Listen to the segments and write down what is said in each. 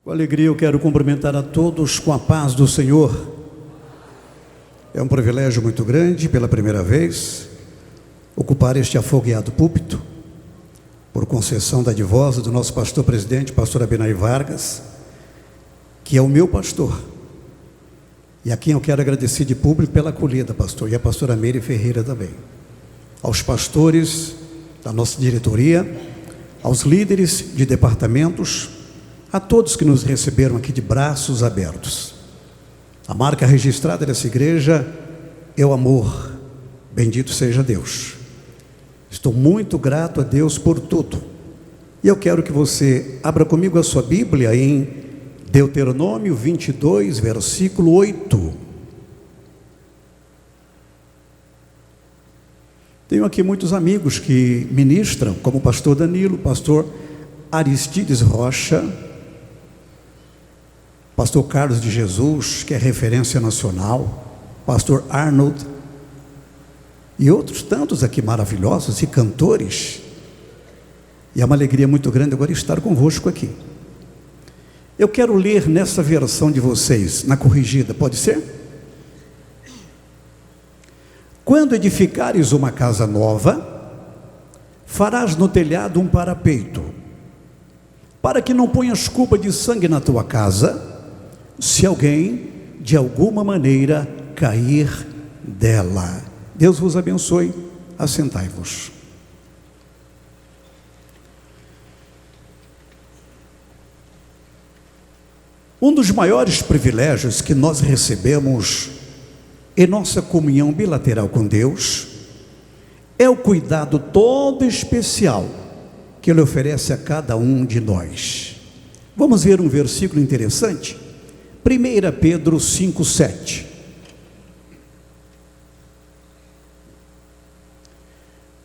Com alegria eu quero cumprimentar a todos com a paz do Senhor. É um privilégio muito grande, pela primeira vez, ocupar este afogueado púlpito, por concessão dadivosa do nosso pastor presidente, pastor Abenay Vargas, que é o meu pastor, e a quem eu quero agradecer de público pela acolhida, pastor, e a pastora Meire Ferreira também. Aos pastores da nossa diretoria, aos líderes de departamentos, a todos que nos receberam aqui de braços abertos. A marca registrada dessa igreja é o amor. Bendito seja Deus. Estou muito grato a Deus por tudo. E eu quero que você abra comigo a sua Bíblia em Deuteronômio 22, versículo 8. Tenho aqui muitos amigos que ministram, como o pastor Danilo, pastor Aristides Rocha, pastor Carlos de Jesus, que é referência nacional, pastor Arnold, e outros tantos aqui maravilhosos, e cantores. E é uma alegria muito grande agora estar convosco aqui. Eu quero ler nessa versão de vocês, na corrigida, pode ser? Quando edificares uma casa nova, farás no telhado um parapeito, para que não ponhas culpa de sangue na tua casa, se alguém de alguma maneira cair dela. Deus vos abençoe. Assentai-vos. Um dos maiores privilégios que nós recebemos em nossa comunhão bilateral com Deus é o cuidado todo especial que Ele oferece a cada um de nós. Vamos ver um versículo interessante? 1 Pedro 5,7.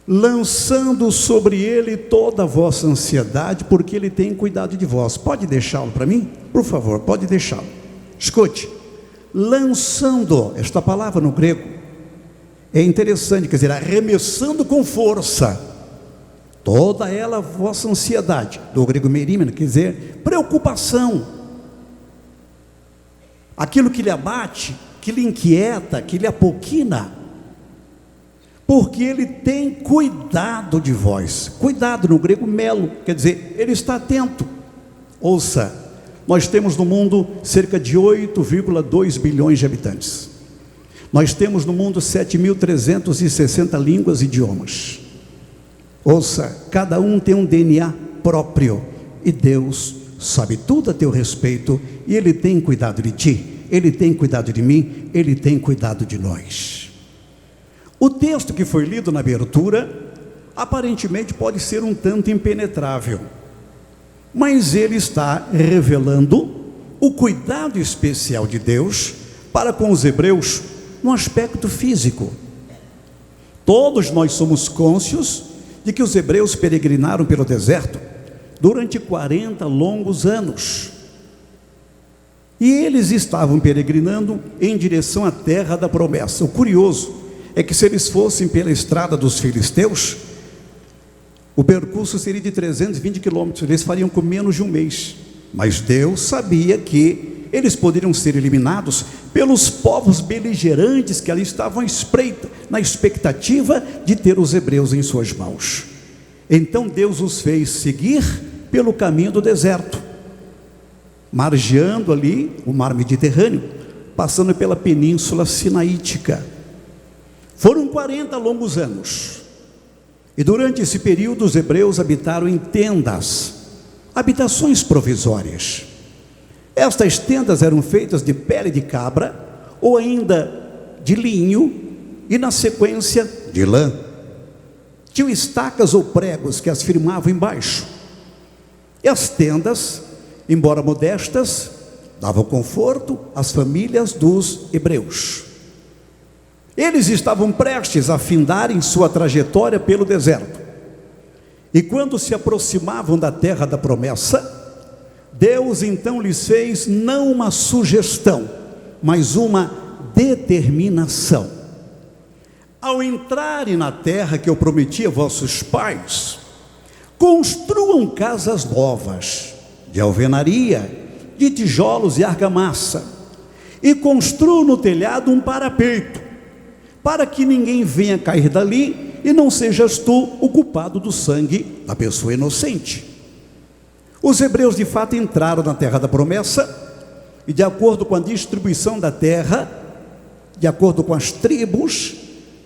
Lançando sobre Ele toda a vossa ansiedade, porque Ele tem cuidado de vós. Pode deixá-lo para mim? Por favor, pode deixá-lo. Escute, lançando, esta palavra no grego é interessante, quer dizer, arremessando com força, toda ela a vossa ansiedade, do grego merimena, quer dizer, preocupação, aquilo que lhe abate, que lhe inquieta, que lhe apoquina, porque Ele tem cuidado de vós. Cuidado no grego melo, quer dizer, Ele está atento. Ouça, nós temos no mundo cerca de 8,2 bilhões de habitantes. Nós temos no mundo 7.360 línguas e idiomas. Ouça, cada um tem um DNA próprio, e Deus sabe tudo a teu respeito, e Ele tem cuidado de ti, Ele tem cuidado de mim, Ele tem cuidado de nós. O texto que foi lido na abertura, aparentemente pode ser um tanto impenetrável, mas ele está revelando o cuidado especial de Deus para com os hebreus no aspecto físico. Todos nós somos cônscios de que os hebreus peregrinaram pelo deserto durante 40 longos anos, e eles estavam peregrinando em direção à terra da promessa. O curioso é que se eles fossem pela estrada dos filisteus, o percurso seria de 320 quilômetros, eles fariam com menos de um mês, mas Deus sabia que eles poderiam ser eliminados pelos povos beligerantes que ali estavam à espreita, na expectativa de ter os hebreus em suas mãos. Então Deus os fez seguir pelo caminho do deserto, margeando ali o mar Mediterrâneo, passando pela península sinaítica. Foram 40 longos anos, e durante esse período os hebreus habitaram em tendas, habitações provisórias. Estas tendas eram feitas de pele de cabra, ou ainda de linho, e na sequência de lã. Tinham estacas ou pregos que as firmavam embaixo. E as tendas, embora modestas, davam conforto às famílias dos hebreus. Eles estavam prestes a findarem sua trajetória pelo deserto, e quando se aproximavam da terra da promessa, Deus então lhes fez não uma sugestão, mas uma determinação. Ao entrarem na terra que eu prometi a vossos pais, construam casas novas, de alvenaria, de tijolos e argamassa, e construam no telhado um parapeito, para que ninguém venha cair dali e não sejas tu o culpado do sangue da pessoa inocente. Os hebreus de fato entraram na terra da promessa, e de acordo com a distribuição da terra, de acordo com as tribos,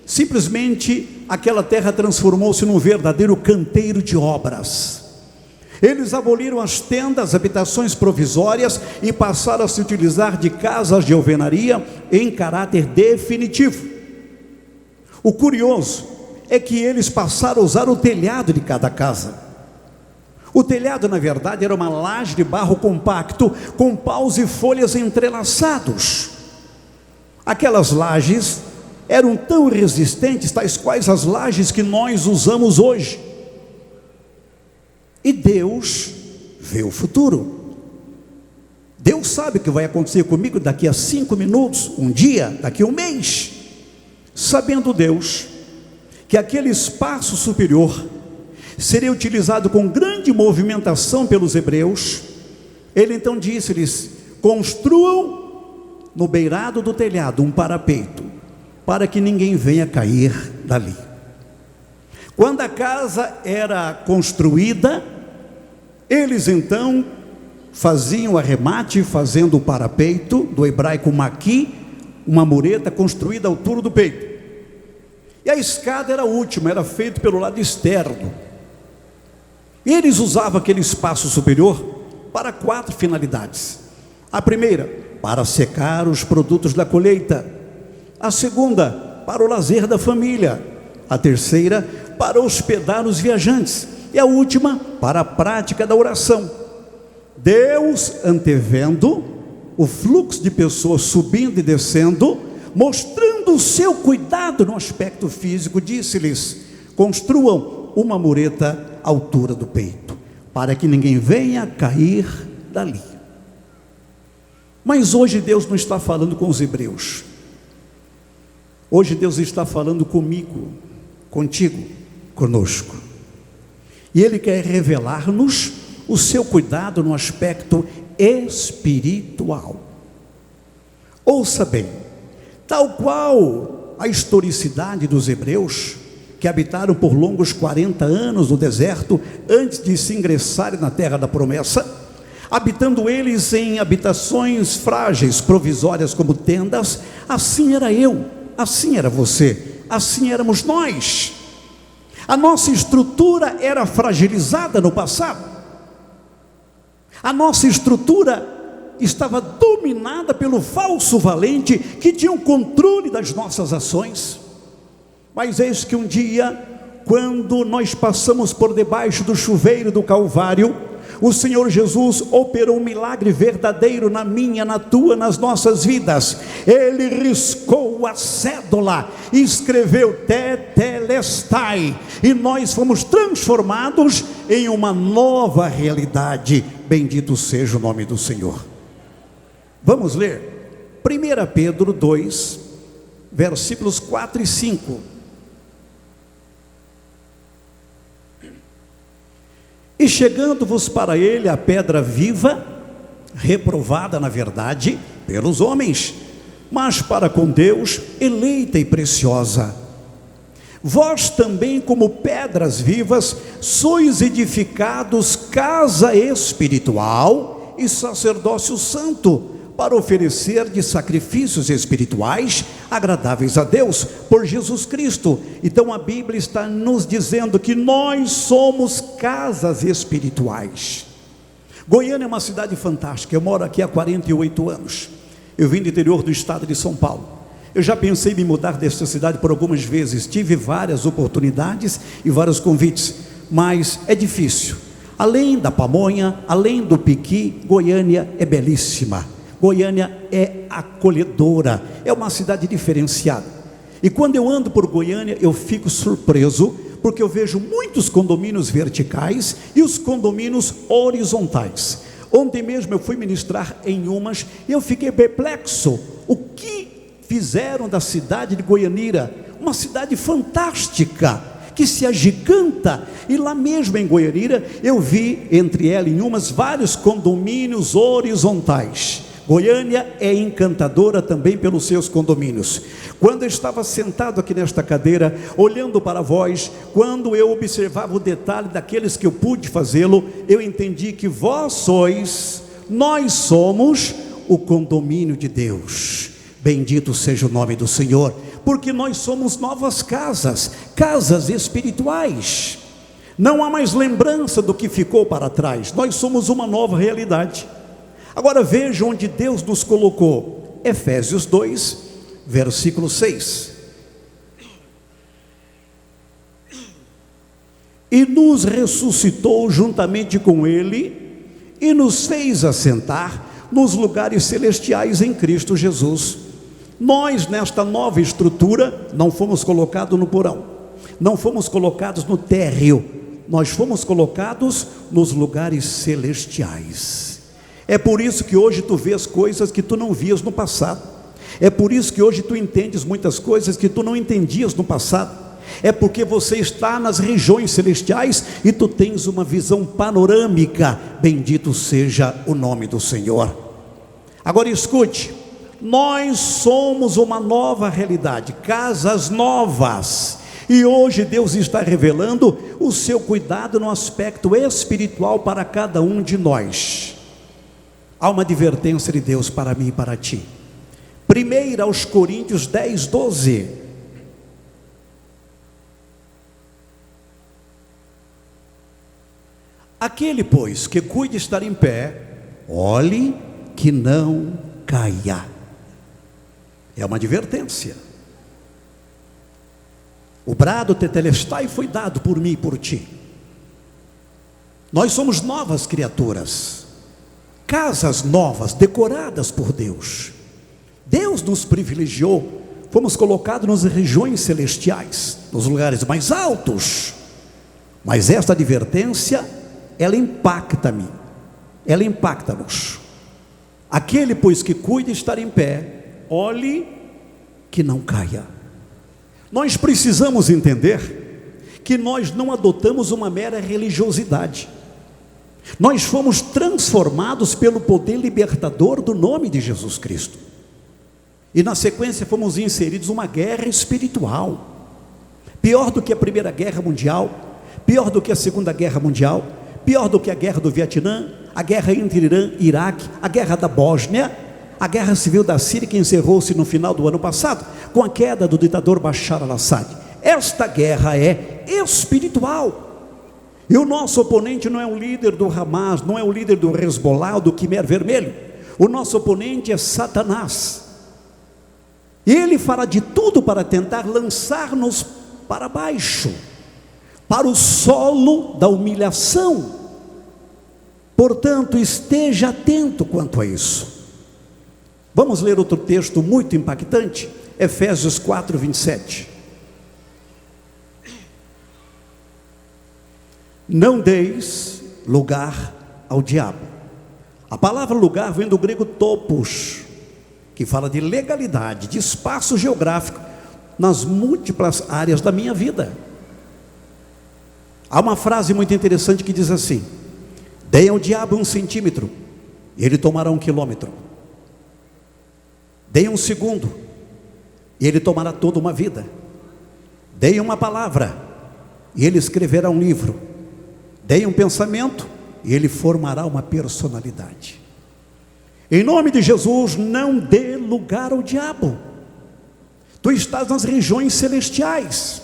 simplesmente aquela terra transformou-se num verdadeiro canteiro de obras. Eles aboliram as tendas, habitações provisórias, e passaram a se utilizar de casas de alvenaria em caráter definitivo. O curioso é que eles passaram a usar o telhado de cada casa. O telhado, na verdade, era uma laje de barro compacto, com paus e folhas entrelaçados. Aquelas lajes eram tão resistentes, tais quais as lajes que nós usamos hoje. E Deus vê o futuro. Deus sabe o que vai acontecer comigo daqui a 5 minutos, um dia, daqui a um mês. Sabendo Deus que aquele espaço superior seria utilizado com grande movimentação pelos hebreus, ele então disse-lhes: construam no beirado do telhado um parapeito, para que ninguém venha cair dali. Quando a casa era construída, eles então faziam o arremate, fazendo o parapeito, do hebraico maqui, uma mureta construída à altura do peito. E a escada era a última, era feita pelo lado externo. Eles usavam aquele espaço superior para 4 finalidades. A primeira, para secar os produtos da colheita. A segunda, para o lazer da família. A terceira, para hospedar os viajantes. E a última, para a prática da oração. Deus, antevendo o fluxo de pessoas subindo e descendo, mostrando o seu cuidado no aspecto físico, disse-lhes: construam uma mureta à altura do peito, para que ninguém venha cair dali. Mas hoje Deus não está falando com os hebreus. Hoje Deus está falando comigo, contigo, conosco. E Ele quer revelar-nos o seu cuidado no aspecto espiritual. Ouça bem, tal qual a historicidade dos hebreus, que habitaram por longos 40 anos no deserto, antes de se ingressarem na terra da promessa, habitando eles em habitações frágeis, provisórias como tendas, assim era eu, assim era você, assim éramos nós. A nossa estrutura era fragilizada no passado, a nossa estrutura estava dominada pelo falso valente, que tinha o controle das nossas ações. Mas eis que um dia, quando nós passamos por debaixo do chuveiro do Calvário, o Senhor Jesus operou um milagre verdadeiro na minha, na tua, nas nossas vidas. Ele riscou a cédula e escreveu Tetelestai, e nós fomos transformados em uma nova realidade. Bendito seja o nome do Senhor. Vamos ler 1 Pedro 2, versículos 4 e 5. E chegando-vos para ele a pedra viva, reprovada na verdade pelos homens, mas para com Deus eleita e preciosa. Vós também, como pedras vivas, sois edificados casa espiritual e sacerdócio santo, para oferecer de sacrifícios espirituais agradáveis a Deus por Jesus Cristo. Então a Bíblia está nos dizendo que nós somos casas espirituais. Goiânia é uma cidade fantástica. Eu moro aqui há 48 anos. Eu vim do interior do estado de São Paulo. Eu já pensei em me mudar desta cidade por algumas vezes. Tive várias oportunidades e vários convites, mas é difícil. Além da pamonha, além do piqui, Goiânia é belíssima. Goiânia é acolhedora, é uma cidade diferenciada. E quando eu ando por Goiânia, eu fico surpreso, porque eu vejo muitos condomínios verticais e os condomínios horizontais. Ontem mesmo eu fui ministrar em umas e eu fiquei perplexo. O que fizeram da cidade de Goianira? Uma cidade fantástica, que se agiganta, e lá mesmo em Goianira, eu vi entre ela e umas vários condomínios horizontais. Goiânia é encantadora também pelos seus condomínios. Quando eu estava sentado aqui nesta cadeira, olhando para vós, quando eu observava o detalhe daqueles que eu pude fazê-lo, eu entendi que nós somos o condomínio de Deus. Bendito seja o nome do Senhor, porque nós somos novas casas espirituais. Não há mais lembrança do que ficou para trás, nós somos uma nova realidade. Agora veja onde Deus nos colocou. Efésios 2, versículo 6. E nos ressuscitou juntamente com Ele, e nos fez assentar nos lugares celestiais em Cristo Jesus. Nós, nesta nova estrutura, não fomos colocados no porão, não fomos colocados no térreo, nós fomos colocados nos lugares celestiais. É por isso que hoje tu vês coisas que tu não vias no passado. É por isso que hoje tu entendes muitas coisas que tu não entendias no passado. É porque você está nas regiões celestiais e tu tens uma visão panorâmica. Bendito seja o nome do Senhor. Agora escute, nós somos uma nova realidade, casas novas. E hoje Deus está revelando o seu cuidado no aspecto espiritual para cada um de nós. Há uma advertência de Deus para mim e para ti. 1 aos Coríntios 10, 12. Aquele, pois, que cuide estar em pé, olhe que não caia. É uma advertência. O brado tetelestai foi dado por mim e por ti. Nós somos novas criaturas, casas novas, decoradas por Deus. Deus nos privilegiou, fomos colocados nas regiões celestiais, nos lugares mais altos. Mas esta advertência, ela impacta-me, ela impacta-nos. Aquele, pois, que cuida estar em pé, olhe que não caia. Nós precisamos entender que nós não adotamos uma mera religiosidade. Nós fomos transformados pelo poder libertador do nome de Jesus Cristo. E na sequência fomos inseridos numa guerra espiritual. Pior do que a Primeira Guerra Mundial, pior do que a Segunda Guerra Mundial, pior do que a guerra do Vietnã, a guerra entre Irã e Iraque, a guerra da Bósnia, a guerra civil da Síria, que encerrou-se no final do ano passado, com a queda do ditador Bashar al-Assad. Esta guerra é espiritual. E o nosso oponente não é o líder do Hamas, não é o líder do Hezbollah, do Quimer Vermelho. O nosso oponente é Satanás. E ele fará de tudo para tentar lançar-nos para baixo, para o solo da humilhação. Portanto, esteja atento quanto a isso. Vamos ler outro texto muito impactante, Efésios 4, 27. Não deis lugar ao diabo. A palavra lugar vem do grego topos, que fala de legalidade, de espaço geográfico nas múltiplas áreas da minha vida. Há uma frase muito interessante que diz assim: deem ao diabo 1 centímetro e ele tomará 1 quilômetro. Deem 1 segundo e ele tomará toda uma vida. Deem uma palavra e ele escreverá um livro. Deem um pensamento e ele formará uma personalidade. Em nome de Jesus, não dê lugar ao diabo. Tu estás nas regiões celestiais,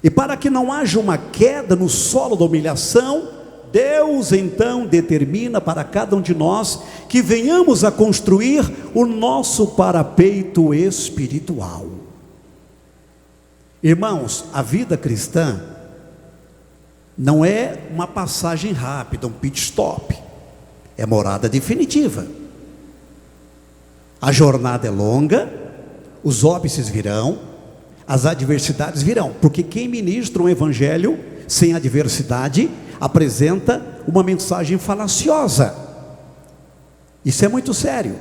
e para que não haja uma queda no solo da humilhação, Deus então determina para cada um de nós que venhamos a construir o nosso parapeito espiritual. Irmãos, a vida cristã não é uma passagem rápida, um pit stop, é morada definitiva. A jornada é longa, os óbices virão, as adversidades virão, porque quem ministra um evangelho sem adversidade apresenta uma mensagem falaciosa. Isso é muito sério.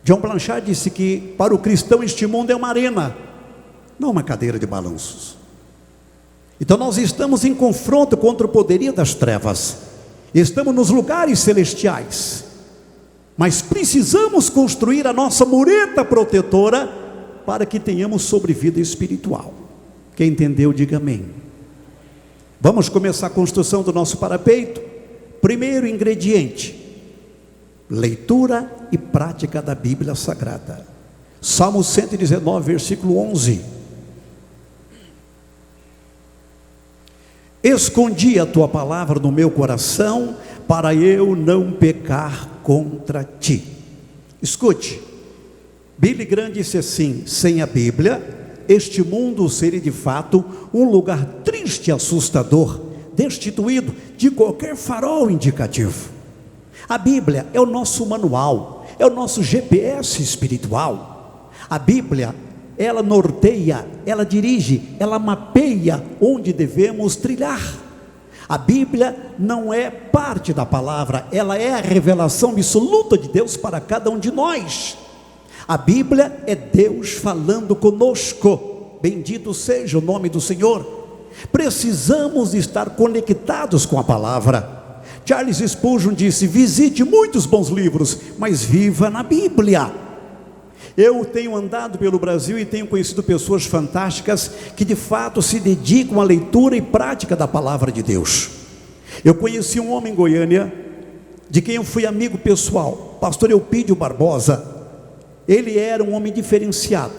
John Blanchard disse que para o cristão este mundo é uma arena, não uma cadeira de balanços. Então nós estamos em confronto contra o poderio das trevas, estamos nos lugares celestiais, mas precisamos construir a nossa mureta protetora para que tenhamos sobrevida espiritual. Quem entendeu, diga amém. Vamos começar a construção do nosso parapeito. Primeiro ingrediente: leitura e prática da Bíblia Sagrada. Salmo 119, versículo 11. Escondi a tua palavra no meu coração, para eu não pecar contra ti. Escute, Billy Graham disse assim: sem a Bíblia, este mundo seria de fato um lugar triste e assustador, destituído de qualquer farol indicativo. A Bíblia é o nosso manual, é o nosso GPS espiritual. A Bíblia, ela norteia, ela dirige, ela mapeia onde devemos trilhar. A Bíblia não é parte da palavra, ela é a revelação absoluta de Deus para cada um de nós. A Bíblia é Deus falando conosco. Bendito seja o nome do Senhor. Precisamos estar conectados com a palavra. Charles Spurgeon disse: visite muitos bons livros, mas viva na Bíblia. Eu tenho andado pelo Brasil e tenho conhecido pessoas fantásticas que de fato se dedicam à leitura e prática da palavra de Deus. Eu conheci um homem em Goiânia, de quem eu fui amigo pessoal, pastor Eupídio Barbosa. Ele era um homem diferenciado.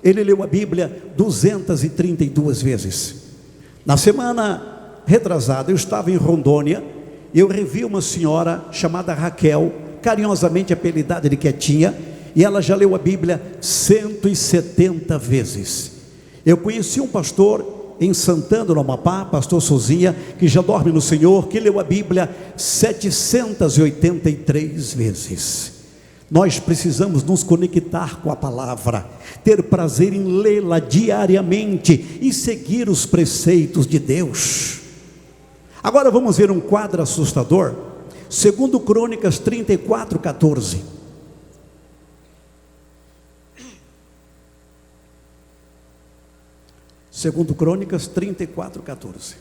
Ele leu a Bíblia 232 vezes. Na semana retrasada, eu estava em Rondônia, e eu revi uma senhora chamada Raquel, carinhosamente apelidada de Quietinha, e ela já leu a Bíblia 170 vezes. Eu conheci um pastor em Santana, no Amapá, pastor Sozinha, que já dorme no Senhor, que leu a Bíblia 783 vezes. Nós precisamos nos conectar com a palavra, ter prazer em lê-la diariamente e seguir os preceitos de Deus. Agora vamos ver um quadro assustador, 2 Crônicas 34, 14. Segundo Crônicas 34, 14.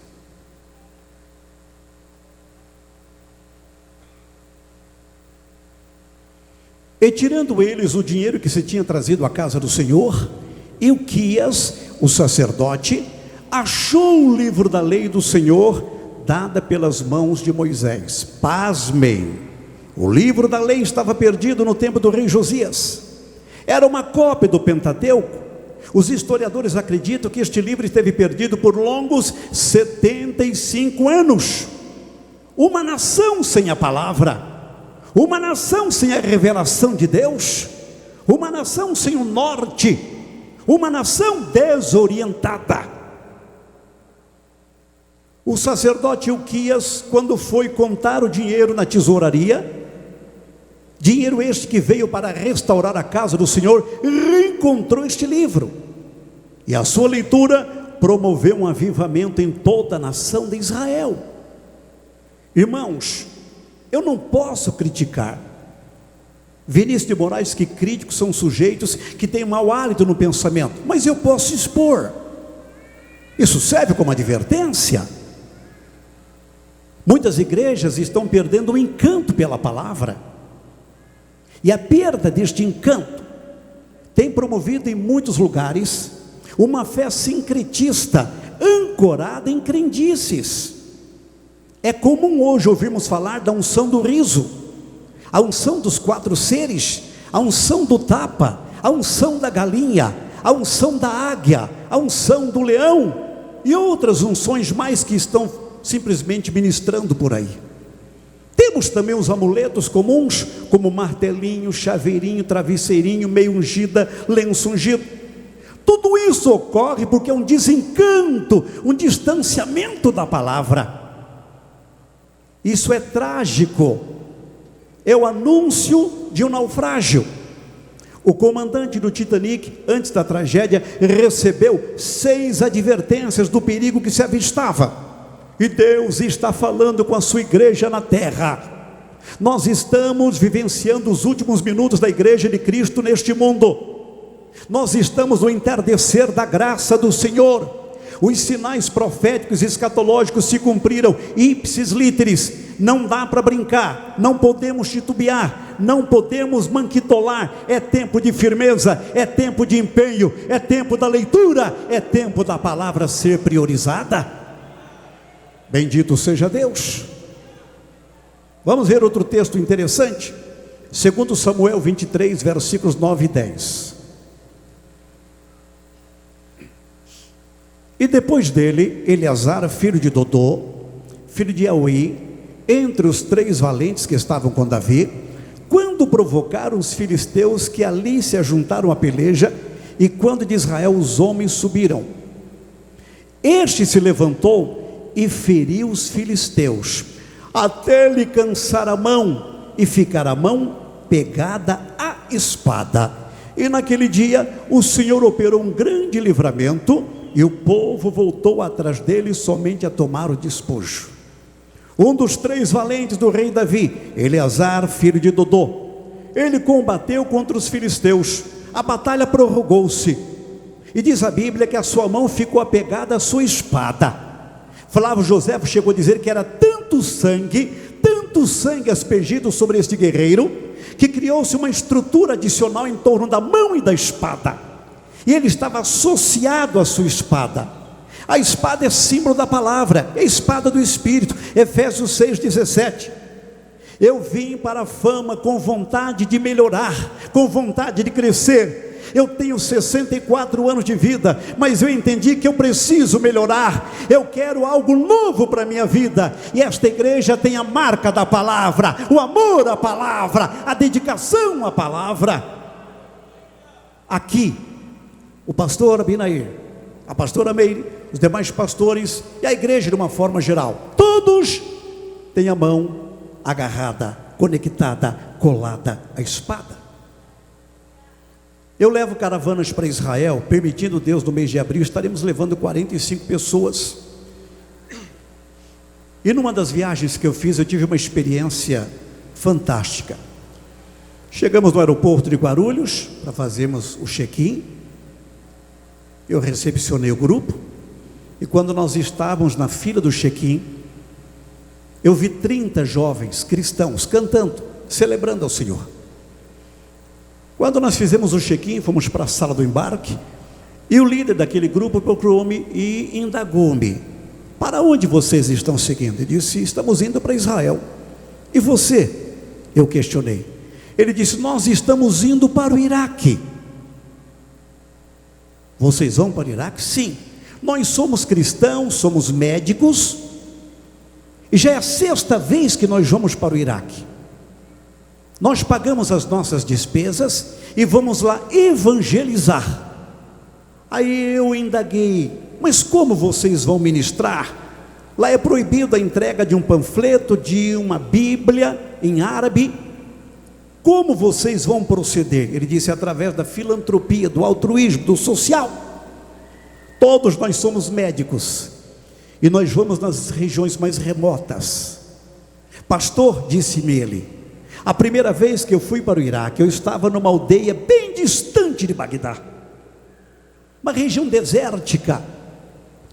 E tirando eles o dinheiro que se tinha trazido à casa do Senhor, Ilquias, o sacerdote, achou o livro da lei do Senhor, dada pelas mãos de Moisés. Pasmem, o livro da lei estava perdido no tempo do rei Josias. Era uma cópia do Pentateuco. Os historiadores acreditam que este livro esteve perdido por longos 75 anos. Uma nação sem a palavra, uma nação sem a revelação de Deus, uma nação sem o norte, uma nação desorientada. O sacerdote Ilquias, quando foi contar o dinheiro na tesouraria, dinheiro este que veio para restaurar a casa do Senhor, reencontrou este livro, e a sua leitura promoveu um avivamento em toda a nação de Israel. Irmãos, eu não posso criticar. Vinícius de Moraes, que críticos são sujeitos que têm mau hálito no pensamento, mas eu posso expor. Isso serve como advertência. Muitas igrejas estão perdendo o encanto pela palavra, e a perda deste encanto tem promovido em muitos lugares uma fé sincretista, ancorada em crendices. É comum hoje ouvirmos falar da unção do riso, a unção dos 4 seres, a unção do tapa, a unção da galinha, a unção da águia, a unção do leão e outras unções mais que estão simplesmente ministrando por aí. Temos também os amuletos comuns, como martelinho, chaveirinho, travesseirinho, meio ungida, lenço ungido. Tudo isso ocorre porque é um desencanto, um distanciamento da palavra. Isso é trágico, é o anúncio de um naufrágio. O comandante do Titanic, antes da tragédia, recebeu 6 advertências do perigo que se avistava, e Deus está falando com a sua igreja na terra. Nós estamos vivenciando os últimos minutos da igreja de Cristo neste mundo. Nós estamos no entardecer da graça do Senhor. os sinais proféticos e escatológicos se cumpriram, ipsis literis, não dá para brincar, não podemos titubear, não podemos manquitolar, é tempo de firmeza, é tempo de empenho, é tempo da leitura, é tempo da palavra ser priorizada. Bendito seja Deus. Vamos ver outro texto interessante, 2 Samuel 23, versículos 9 e 10. E depois dele, Eleazar, filho de Dodô, filho de Aui, entre os 3 valentes que estavam com Davi, quando provocaram os filisteus que ali se ajuntaram à peleja, e quando de Israel os homens subiram, este se levantou e feriu os filisteus, até lhe cansar a mão, e ficar a mão pegada à espada. E naquele dia o Senhor operou um grande livramento, e o povo voltou atrás dele somente a tomar o despojo. Um dos 3 valentes do rei Davi, Eleazar, filho de Dodô, ele combateu contra os filisteus. A batalha prorrogou-se, e diz a Bíblia que a sua mão ficou apegada à sua espada. Flávio Joséfo chegou a dizer que era tanto sangue aspergido sobre este guerreiro, que criou-se uma estrutura adicional em torno da mão e da espada, e ele estava associado à sua espada. A espada é símbolo da palavra, é a espada do Espírito. Efésios 6,17. Eu vim para a fama com vontade de melhorar, com vontade de crescer. Eu tenho 64 anos de vida, mas eu entendi que eu preciso melhorar. Eu quero algo novo para a minha vida, e esta igreja tem a marca da palavra, o amor à palavra, a dedicação à palavra. Aqui o pastor Abinair, a pastora Meire, os demais pastores e a igreja de uma forma geral, todos têm a mão agarrada, conectada, colada à espada. Eu levo caravanas para Israel, permitindo Deus, no mês de abril, estaremos levando 45 pessoas. E numa das viagens que eu fiz, eu tive uma experiência fantástica. Chegamos no aeroporto de Guarulhos para fazermos o check-in. Eu recepcionei o grupo, e quando nós estávamos na fila do check-in, eu vi 30 jovens cristãos cantando, celebrando ao Senhor. Quando nós fizemos o check-in, fomos para a sala do embarque, e o líder daquele grupo procurou-me e indagou-me: para onde vocês estão seguindo? Ele disse: estamos indo para Israel. E você? Eu questionei. Ele disse: nós estamos indo para o Iraque. Vocês vão para o Iraque? Sim. Nós somos cristãos, somos médicos, e já é a 6ª vez que nós vamos para o Iraque. Nós pagamos as nossas despesas e vamos lá evangelizar. Aí eu indaguei: mas como vocês vão ministrar? Lá é proibido a entrega de um panfleto, de uma Bíblia em árabe. Como vocês vão proceder? Ele disse: através da filantropia, do altruísmo, do social. Todos nós somos médicos, e nós vamos nas regiões mais remotas. Pastor, disse-me ele, a primeira vez que eu fui para o Iraque, eu estava numa aldeia bem distante de Bagdá, uma região desértica.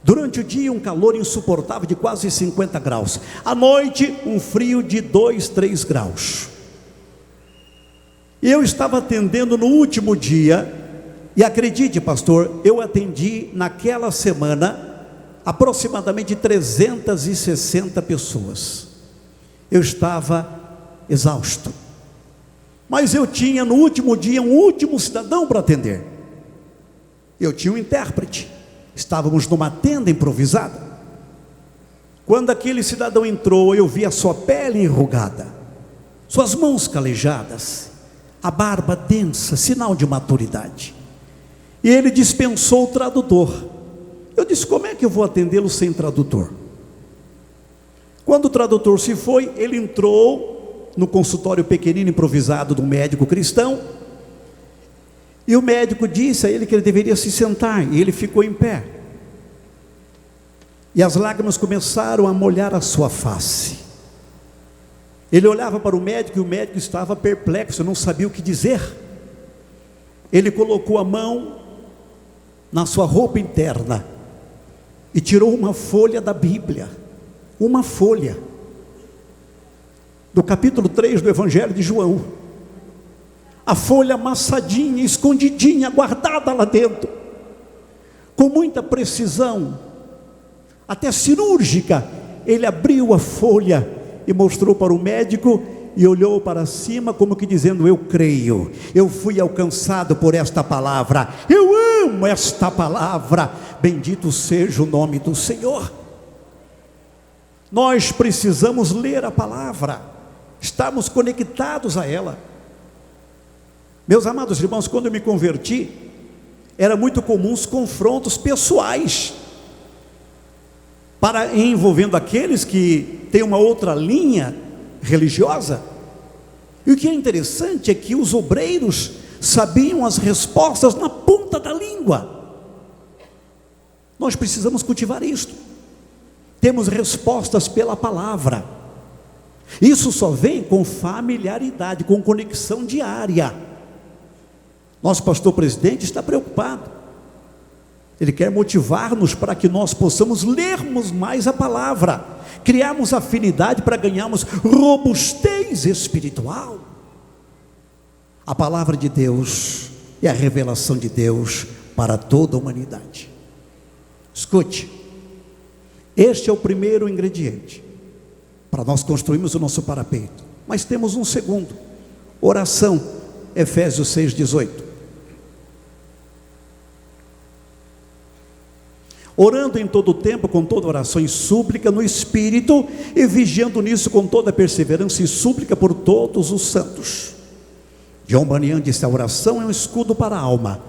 Durante o dia um calor insuportável de quase 50 graus, à noite um frio de 2, 3 graus. E eu estava atendendo no último dia, e acredite, pastor, eu atendi naquela semana aproximadamente 360 pessoas. Eu estava exausto, mas eu tinha no último dia um último cidadão para atender. Eu tinha um intérprete, estávamos numa tenda improvisada. Quando aquele cidadão entrou, eu vi a sua pele enrugada, suas mãos calejadas, a barba densa, sinal de maturidade. E ele dispensou o tradutor. Eu disse: como é que eu vou atendê-lo sem tradutor? Quando o tradutor se foi, ele entrou no consultório pequenino improvisado de um médico cristão, e o médico disse a ele que ele deveria se sentar, e ele ficou em pé, e as lágrimas começaram a molhar a sua face. Ele olhava para o médico, e o médico estava perplexo, não sabia o que dizer. Ele colocou a mão na sua roupa interna e tirou uma folha da Bíblia, uma folha, do capítulo 3 do Evangelho de João, a folha amassadinha, escondidinha, guardada lá dentro, com muita precisão, até cirúrgica. Ele abriu a folha e mostrou para o médico, e olhou para cima como que dizendo: eu creio, eu fui alcançado por esta palavra, eu amo esta palavra, bendito seja o nome do Senhor. Nós precisamos ler a palavra, estarmos conectados a ela. Meus amados irmãos, quando eu me converti, era muito comum os confrontos pessoais, envolvendo aqueles que têm uma outra linha religiosa. E o que é interessante é que os obreiros sabiam as respostas na ponta da língua. Nós precisamos cultivar isto. Temos respostas pela palavra. Isso só vem com familiaridade, com conexão diária. Nosso pastor presidente está preocupado. Ele quer motivar-nos para que nós possamos lermos mais a palavra, criarmos afinidade para ganharmos robustez espiritual. A palavra de Deus é a revelação de Deus para toda a humanidade. Escute, este é o primeiro ingrediente para nós construirmos o nosso parapeito, mas temos um segundo: oração. Efésios 6,18. Orando em todo o tempo, com toda oração e súplica no Espírito, e vigiando nisso com toda perseverança e súplica por todos os santos. John Bunyan disse: a oração é um escudo para a alma,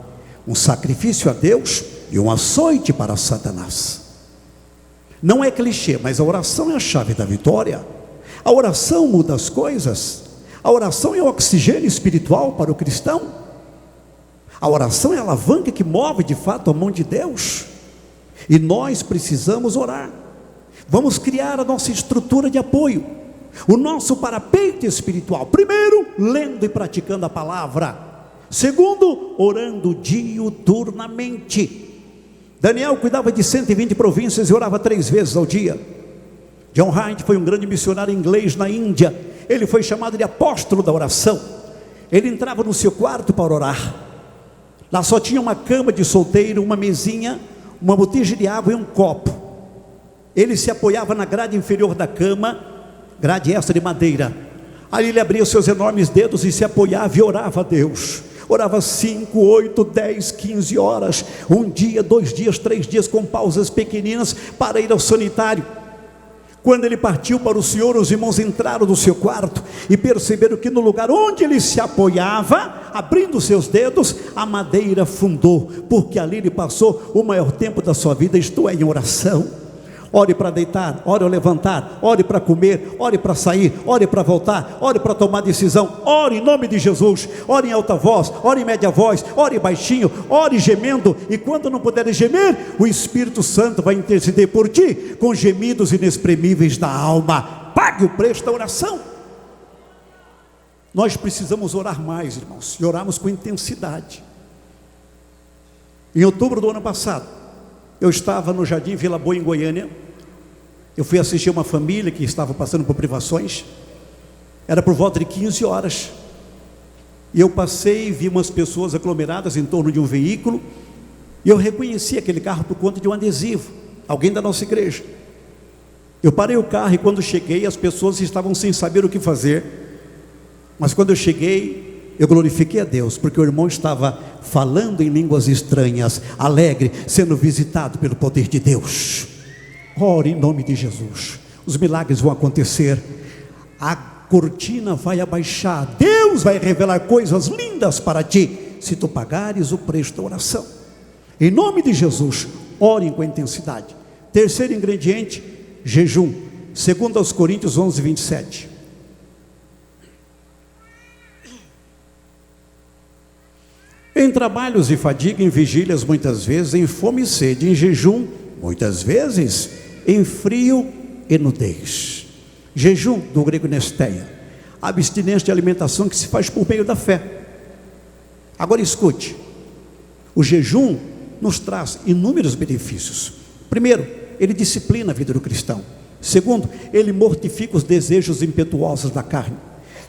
um sacrifício a Deus e um açoite para Satanás. Não é clichê, mas a oração é a chave da vitória. A oração muda as coisas. A oração é o oxigênio espiritual para o cristão. A oração é a alavanca que move de fato a mão de Deus. E nós precisamos orar. Vamos criar a nossa estrutura de apoio, o nosso parapeito espiritual. Primeiro, lendo e praticando a palavra. Segundo, orando diuturnamente. Daniel cuidava de 120 províncias e orava 3 vezes ao dia. John Hyde foi um grande missionário inglês na Índia. Ele foi chamado de apóstolo da oração. Ele entrava no seu quarto para orar. Lá só tinha uma cama de solteiro, uma mesinha, uma botija de água e um copo. Ele se apoiava na grade inferior da cama, grade essa de madeira. Ali ele abria os seus enormes dedos e se apoiava e orava a Deus. Orava 5, 8, 10, 15 horas, 1 dia, 2 dias, 3 dias, com pausas pequeninas para ir ao sanitário. Quando ele partiu para o Senhor, os irmãos entraram no seu quarto e perceberam que no lugar onde ele se apoiava, abrindo seus dedos, a madeira afundou, porque ali ele passou o maior tempo da sua vida, isto é, em oração. Ore para deitar, ore ao levantar, ore para comer, ore para sair, ore para voltar, ore para tomar decisão. Ore em nome de Jesus, ore em alta voz, ore em média voz, ore baixinho, ore gemendo. E quando não puder gemer, o Espírito Santo vai interceder por ti com gemidos inexprimíveis da alma. Pague o preço da oração. Nós precisamos orar mais, irmãos, e orarmos com intensidade. Em outubro do ano passado, eu estava no Jardim Vila Boa, em Goiânia. Eu fui assistir uma família que estava passando por privações. Era por volta de 15 horas. E eu passei e vi umas pessoas aglomeradas em torno de um veículo. E eu reconheci aquele carro por conta de um adesivo. Alguém da nossa igreja. Eu parei o carro e quando cheguei, as pessoas estavam sem saber o que fazer. Mas quando eu cheguei, eu glorifiquei a Deus, porque o irmão estava falando em línguas estranhas, alegre, sendo visitado pelo poder de Deus. Ore em nome de Jesus. Os milagres vão acontecer. A cortina vai abaixar. Deus vai revelar coisas lindas para ti, se tu pagares o preço da oração. Em nome de Jesus, ore com intensidade. Terceiro ingrediente, jejum. 2 Coríntios 11, 27. Em trabalhos e fadiga, em vigílias muitas vezes, em fome e sede, em jejum muitas vezes, em frio e nudez. Jejum, do grego nesteia, abstinência de alimentação que se faz por meio da fé. Agora escute, o jejum nos traz inúmeros benefícios. Primeiro, ele disciplina a vida do cristão. Segundo, ele mortifica os desejos impetuosos da carne.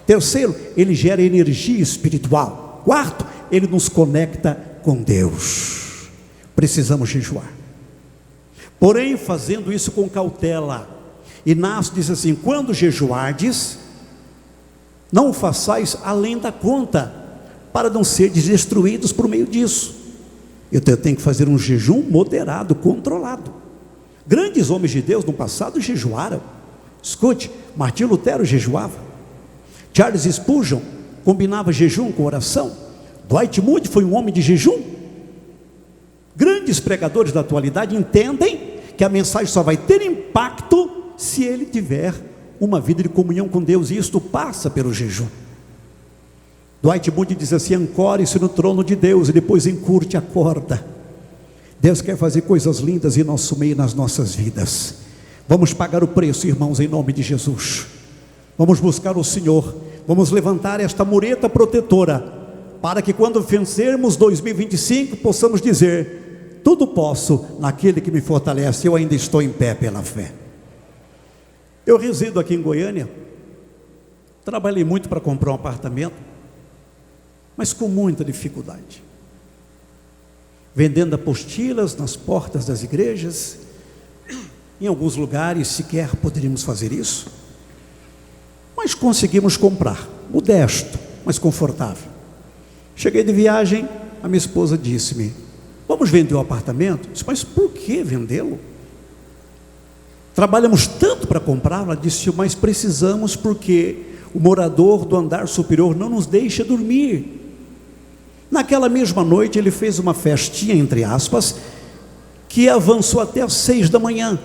Terceiro, ele gera energia espiritual. Quarto, ele nos conecta com Deus. Precisamos jejuar. Porém, fazendo isso com cautela. Inácio diz assim: quando jejuardes, não o façais além da conta, para não serdes destruídos por meio disso. Eu tenho que fazer um jejum moderado, controlado. Grandes homens de Deus no passado jejuaram. Escute, Martinho Lutero jejuava. Charles Spurgeon combinava jejum com oração. Dwight Moody foi um homem de jejum. Grandes pregadores da atualidade entendem que a mensagem só vai ter impacto se ele tiver uma vida de comunhão com Deus, e isto passa pelo jejum. Dwight Moody diz assim: ancore-se no trono de Deus e depois encurte a corda. Deus quer fazer coisas lindas em nosso meio, nas nossas vidas. Vamos pagar o preço, irmãos, em nome de Jesus. Vamos buscar o Senhor. Vamos levantar esta mureta protetora, para que quando vencermos 2025, possamos dizer: tudo posso naquele que me fortalece. Eu ainda estou em pé pela fé. Eu resido aqui em Goiânia. Trabalhei muito para comprar um apartamento, mas com muita dificuldade, vendendo apostilas nas portas das igrejas. Em alguns lugares sequer poderíamos fazer isso, mas conseguimos comprar, modesto, mas confortável. Cheguei de viagem, a minha esposa disse-me: vamos vender o apartamento? Eu disse: mas por que vendê-lo? Trabalhamos tanto para comprá-lo. Ela disse: mas precisamos, porque o morador do andar superior não nos deixa dormir. Naquela mesma noite ele fez uma festinha, entre aspas, que avançou até às 6 da manhã.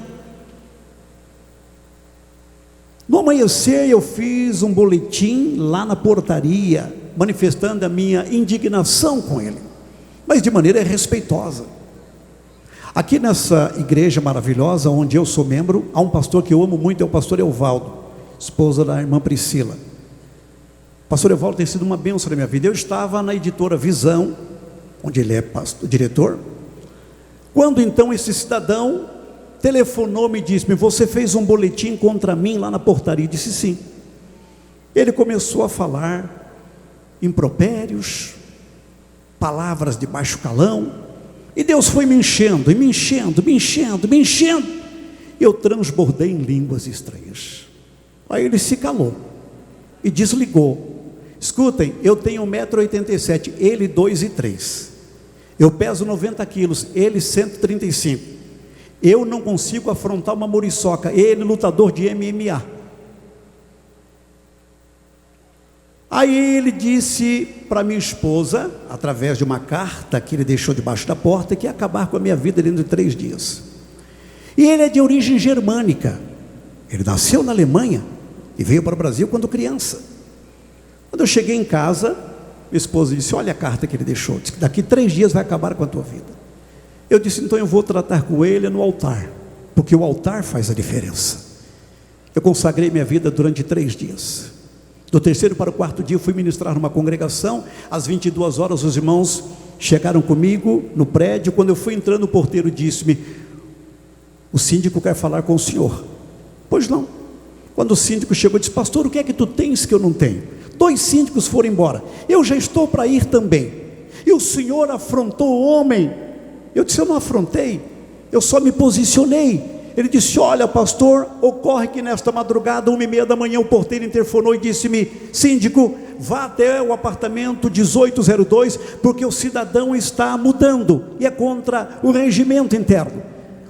No amanhecer eu fiz um boletim lá na portaria, manifestando a minha indignação com ele, mas de maneira respeitosa. Aqui nessa igreja maravilhosa, onde eu sou membro, há um pastor que eu amo muito, é o pastor Evaldo, esposa da irmã Priscila. O pastor Evaldo tem sido uma bênção na minha vida. Eu estava na editora Visão, onde ele é diretor, quando então esse cidadão telefonou-me e disse-me: você fez um boletim contra mim lá na portaria? Eu disse: sim. Ele começou a falar impropérios, palavras de baixo calão, e Deus foi me enchendo, e me enchendo, me enchendo, me enchendo. Eu transbordei em línguas estranhas. Aí ele se calou e desligou. Escutem, eu tenho 1,87 m, ele 2,3 m. Eu peso 90 quilos, ele 135. Eu não consigo afrontar uma muriçoca, ele lutador de MMA. Aí ele disse para minha esposa, através de uma carta que ele deixou debaixo da porta, que ia acabar com a minha vida dentro de 3 dias. E ele é de origem germânica. Ele nasceu na Alemanha e veio para o Brasil quando criança. Quando eu cheguei em casa, minha esposa disse: olha a carta que ele deixou, disse que daqui 3 dias vai acabar com a tua vida. Eu disse: então eu vou tratar com ele no altar, porque o altar faz a diferença. Eu consagrei minha vida durante 3 dias. Do 3º para o 4º dia eu fui ministrar numa congregação. Às 22 horas os irmãos chegaram comigo no prédio. Quando eu fui entrando, o porteiro disse-me: o síndico quer falar com o senhor. Pois não. Quando o síndico chegou, disse: pastor, o que é que tu tens que eu não tenho? 2 síndicos foram embora, eu já estou para ir também, e o senhor afrontou o homem. Eu disse: eu não afrontei, eu só me posicionei. Ele disse: olha pastor, ocorre que nesta madrugada 1h30 da manhã o porteiro interfonou e disse-me: síndico, vá até o apartamento 1802, porque o cidadão está mudando, e é contra o regimento interno.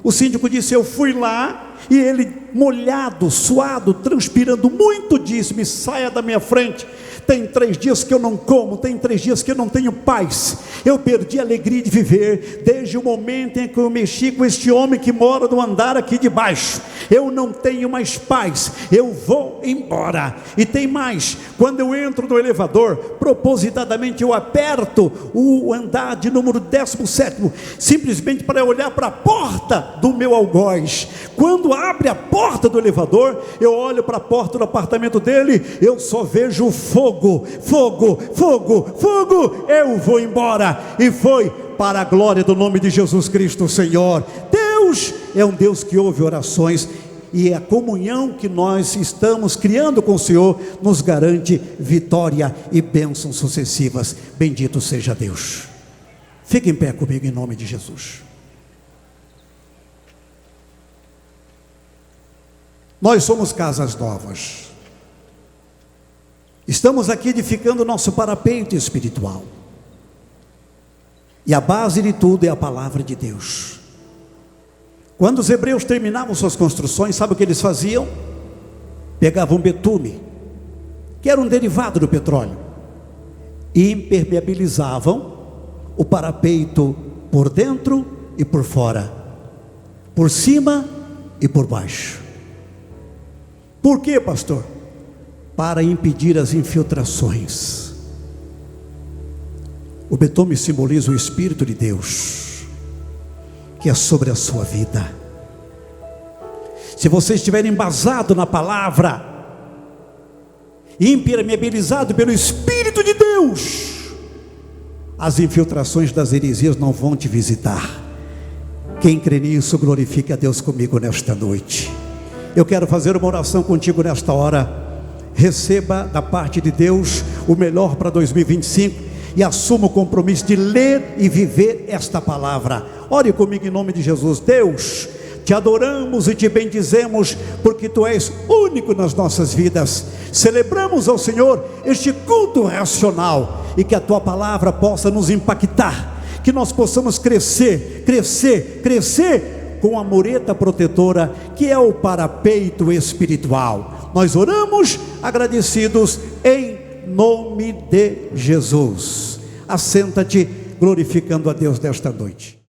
O síndico disse: eu fui lá, e ele, molhado, suado, transpirando muito, disse-me: saia da minha frente, tem 3 dias que eu não como, tem 3 dias que eu não tenho paz, eu perdi a alegria de viver, desde o momento em que eu mexi com este homem que mora no andar aqui de baixo, eu não tenho mais paz, eu vou embora. E tem mais, quando eu entro no elevador, propositadamente eu aperto o andar de número 17º, simplesmente para olhar para a porta do meu algoz. Quando abre a porta do elevador, eu olho para a porta do apartamento dele, eu só vejo fogo, fogo, fogo, fogo. Eu vou embora, e foi para a glória do nome de Jesus Cristo, Senhor. Deus é um Deus que ouve orações, e a comunhão que nós estamos criando com o Senhor nos garante vitória e bênçãos sucessivas. Bendito seja Deus. Fique em pé comigo em nome de Jesus. Nós somos Casas Novas. Estamos aqui edificando o nosso parapeito espiritual. E a base de tudo é a palavra de Deus. Quando os hebreus terminavam suas construções, sabe o que eles faziam? Pegavam betume, que era um derivado do petróleo, e impermeabilizavam o parapeito por dentro e por fora, por cima e por baixo. Por quê, pastor? Para impedir as infiltrações. O betume simboliza o Espírito de Deus, que é sobre a sua vida. Se você estiver embasado na palavra, impermeabilizado pelo Espírito de Deus, as infiltrações das heresias não vão te visitar. Quem crê nisso, glorifique a Deus comigo nesta noite. Eu quero fazer uma oração contigo nesta hora. Receba da parte de Deus o melhor para 2025 e assuma o compromisso de ler e viver esta palavra. Ore comigo em nome de Jesus. Deus, te adoramos e te bendizemos, porque Tu és único nas nossas vidas. Celebramos ao Senhor este culto racional, e que a Tua palavra possa nos impactar, que nós possamos crescer com a mureta protetora, que é o parapeito espiritual. Nós oramos agradecidos em nome de Jesus. Assenta-te, glorificando a Deus nesta noite.